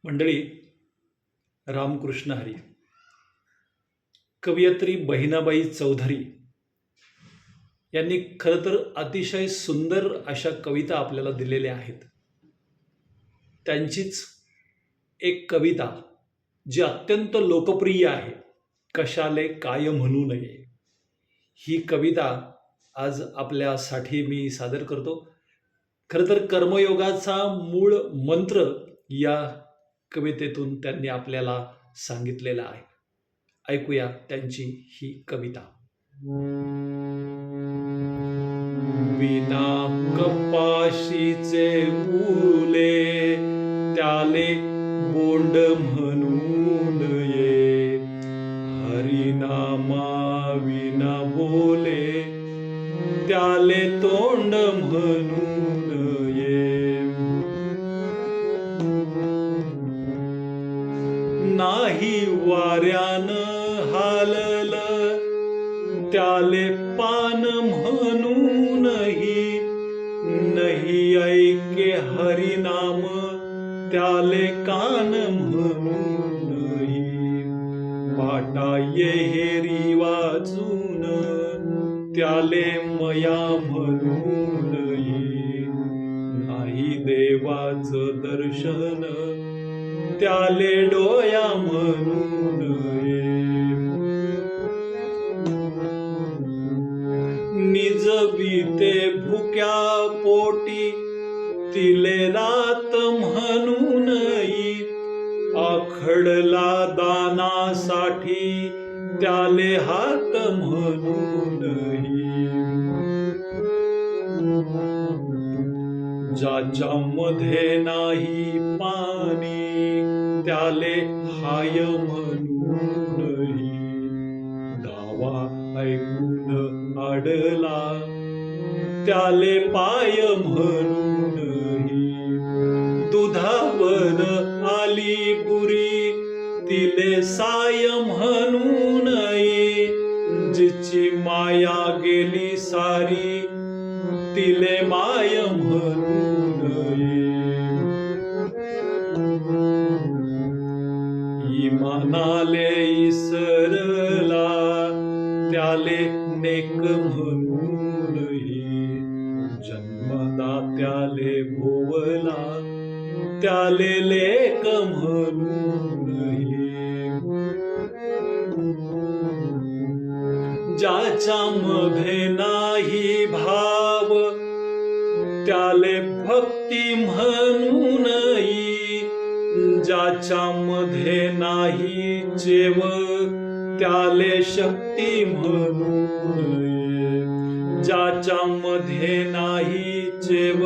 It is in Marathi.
मंडळी, रामकृष्ण हरी. कवयित्री बहिणाबाई चौधरी यांनी खरं तर अतिशय सुंदर अशा कविता आपल्याला दिलेल्या आहेत. त्यांचीच एक कविता जी अत्यंत लोकप्रिय आहे, कशाले काय म्हणू नये, ही कविता आज आपल्यासाठी मी सादर करतो. खरं तर कर्मयोगाचा मूळ मंत्र या कवितेतून त्यांनी आपल्याला सांगितलेला आहे. ऐकूया त्यांची ही कविता. विना कपाशीचे फुले त्याले बोंड म्हणू नये, हरिनामा विना बोले त्याले तोंड म्हणू नये. नाही वाऱ्यानं हालल त्याले पान म्हणूनही, नाही ऐके हरिनाम त्याले कान म्हणूनही. पाटा येहेरी वाचून त्याले मया म्हणूनही, नाही देवाचं दर्शन त्याले डोया म्हणून नये. निज बीते भुक्या पोटी तिले रात म्हणूनही, आखडला दानासाठी त्याले हात म्हणूनही. ज्याच्यामध्ये नाही पाणी त्याले हाय म्हणूनही, दावा ऐकून आडला त्याले पाय म्हणूनही. दुधावर आली गुरी तिले साय म्हणूनही, जिची माया गेली सारी तिले माय म्हणूनही. इमानाले इसरला त्याले नेक म्हणूनही, जन्मदात्याले भोवला त्याले लेक म्हणूनही. ज्याच्यामध्ये नाही भाव त्याले भक्ती म्हणूनही, ज्याच्यामध्ये नाही चेव त्याले शक्ती म्हणूनही. ज्याच्यामध्ये नाही चेव